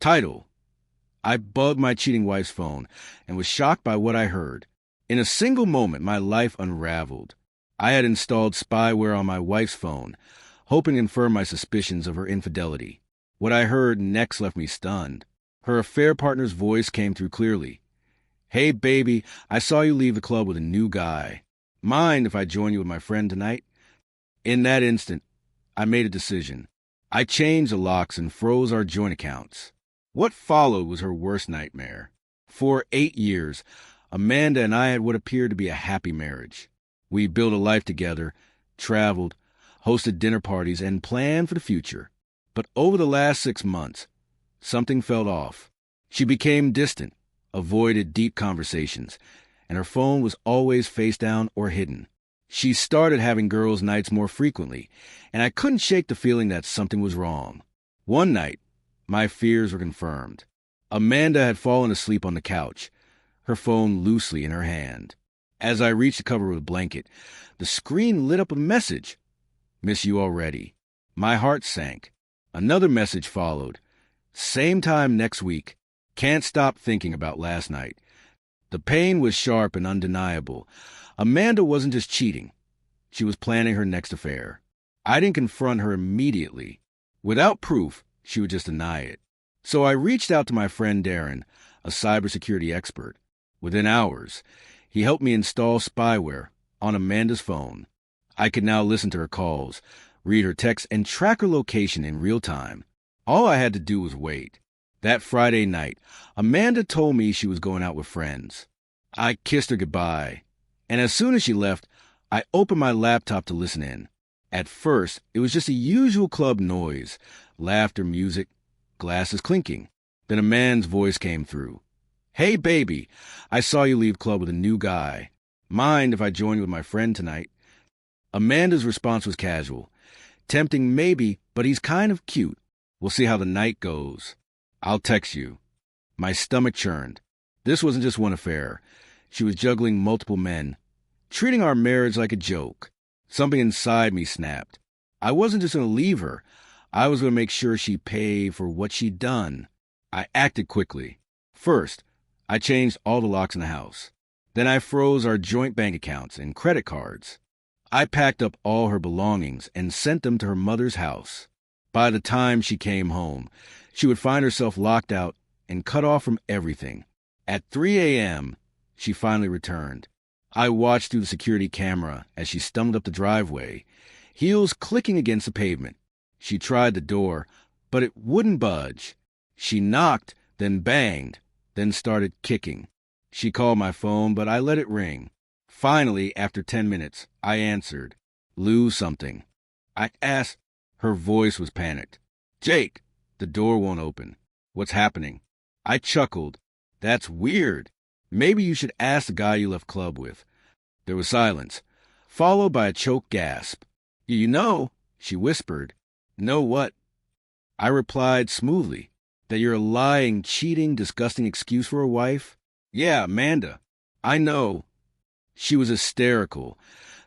Title: I bugged my cheating wife's phone and was shocked by what I heard. In a single moment, my life unraveled. I had installed spyware on my wife's phone, hoping to confirm my suspicions of her infidelity. What I heard next left me stunned. Her affair partner's voice came through clearly. "Hey, baby, I saw you leave the club with a new guy. Mind if I join you with my friend tonight?" In that instant, I made a decision. I changed the locks and froze our joint accounts. What followed was her worst nightmare. For 8 years, Amanda and I had what appeared to be a happy marriage. We built a life together, traveled, hosted dinner parties, and planned for the future. But over the last 6 months, something felt off. She became distant, avoided deep conversations, and her phone was always face down or hidden. She started having girls' nights more frequently, and I couldn't shake the feeling that something was wrong. One night, my fears were confirmed. Amanda had fallen asleep on the couch, her phone loosely in her hand. As I reached to cover her with a blanket, the screen lit up a message. "Miss you already." My heart sank. Another message followed. "Same time next week. Can't stop thinking about last night." The pain was sharp and undeniable. Amanda wasn't just cheating. She was planning her next affair. I didn't confront her immediately. Without proof, she would just deny it. So I reached out to my friend Darren, a cybersecurity expert. Within hours, he helped me install spyware on Amanda's phone. I could now listen to her calls, read her texts, and track her location in real time. All I had to do was wait. That Friday night, Amanda told me she was going out with friends. I kissed her goodbye, and as soon as she left, I opened my laptop to listen in. At first, it was just the usual club noise, laughter, music, glasses clinking. Then a man's voice came through. "Hey, baby, I saw you leave club with a new guy. Mind if I join you with my friend tonight?" Amanda's response was casual. "Tempting maybe, but he's kind of cute. We'll see how the night goes. I'll text you." My stomach churned. This wasn't just one affair. She was juggling multiple men, treating our marriage like a joke. Something inside me snapped. I wasn't just going to leave her. I was going to make sure she paid for what she'd done. I acted quickly. First, I changed all the locks in the house. Then I froze our joint bank accounts and credit cards. I packed up all her belongings and sent them to her mother's house. By the time she came home, she would find herself locked out and cut off from everything. At 3 a.m., she finally returned. I watched through the security camera as she stumbled up the driveway, heels clicking against the pavement. She tried the door, but it wouldn't budge. She knocked, then banged, then started kicking. She called my phone, but I let it ring. Finally, after 10 minutes, I answered. "Lose something." I asked. Her voice was panicked. "Jake, the door won't open. What's happening?" I chuckled. "That's weird. Maybe you should ask the guy you left club with." There was silence, followed by a choked gasp. "You know," she whispered. "Know what?" I replied smoothly. "That you're a lying, cheating, disgusting excuse for a wife?" "Yeah, Amanda. I know." She was hysterical,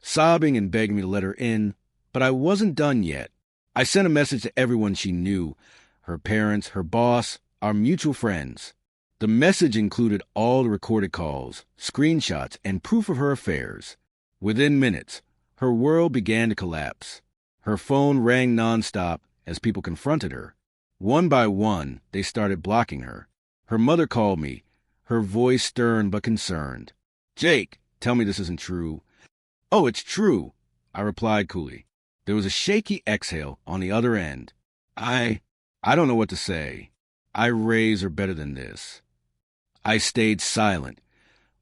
sobbing and begging me to let her in, but I wasn't done yet. I sent a message to everyone she knew, her parents, her boss, our mutual friends. The message included all the recorded calls, screenshots, and proof of her affairs. Within minutes, her world began to collapse. Her phone rang nonstop as people confronted her. One by one, they started blocking her. Her mother called me, her voice stern but concerned. "Jake, tell me this isn't true." "Oh, it's true," I replied coolly. There was a shaky exhale on the other end. I don't know what to say. I raised her better than this. I stayed silent,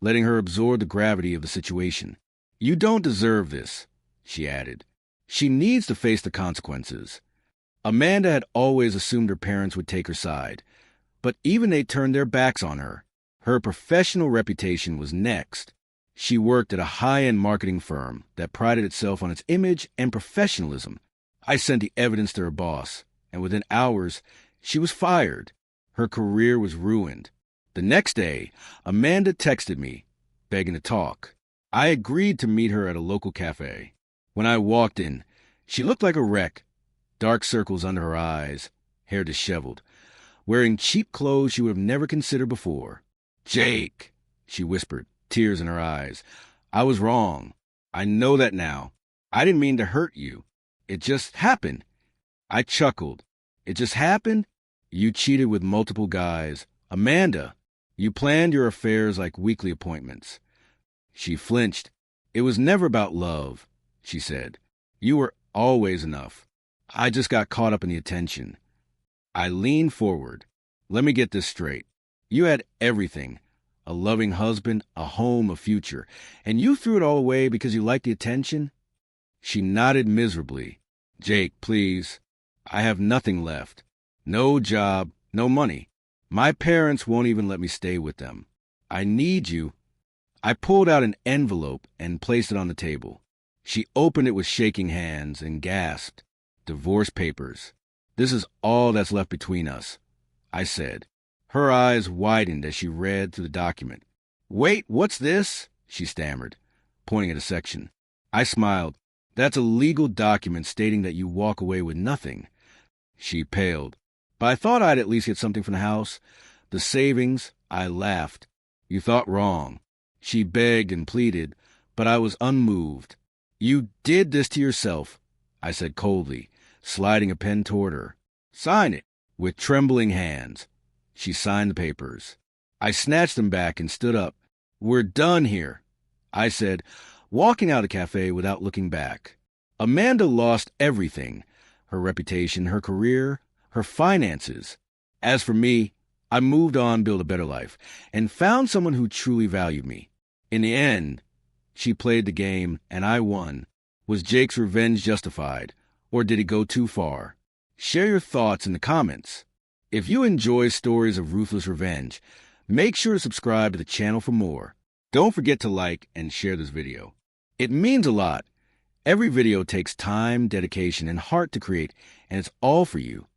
letting her absorb the gravity of the situation. "You don't deserve this," she added. "She needs to face the consequences." Amanda had always assumed her parents would take her side, but even they turned their backs on her. Her professional reputation was next. She worked at a high-end marketing firm that prided itself on its image and professionalism. I sent the evidence to her boss, and within hours, she was fired. Her career was ruined. The next day, Amanda texted me, begging to talk. I agreed to meet her at a local cafe. When I walked in, she looked like a wreck, dark circles under her eyes, hair disheveled. wearing cheap clothes she would have never considered before. "Jake," she whispered, tears in her eyes. "I was wrong. I know that now. I didn't mean to hurt you. It just happened." I chuckled. "It just happened? You cheated with multiple guys. Amanda, you planned your affairs like weekly appointments." She flinched. "It was never about love," she said. "You were always enough. I just got caught up in the attention." I leaned forward. "Let me get this straight. You had everything. A loving husband, a home, a future. And you threw it all away because you liked the attention?" She nodded miserably. "Jake, please. I have nothing left. No job, no money. My parents won't even let me stay with them. I need you." I pulled out an envelope and placed it on the table. She opened it with shaking hands and gasped. "Divorce papers. This is all that's left between us," I said. Her eyes widened as she read through the document. "Wait, what's this?" she stammered, pointing at a section. I smiled. "That's a legal document stating that you walk away with nothing." She paled. "But I thought I'd at least get something from the house. The savings." I laughed. "You thought wrong." She begged and pleaded, but I was unmoved. "You did this to yourself," I said coldly, sliding a pen toward her. "Sign it." With trembling hands, she signed the papers. I snatched them back and stood up. "We're done here," I said, walking out of the cafe without looking back. Amanda lost everything: her reputation, her career, her finances. As for me, I moved on, built a better life, and found someone who truly valued me. In the end, she played the game, and I won. Was Jake's revenge justified, or did it go too far? Share your thoughts in the comments. If you enjoy stories of ruthless revenge, make sure to subscribe to the channel for more. Don't forget to like and share this video. It means a lot. Every video takes time, dedication, and heart to create, and it's all for you.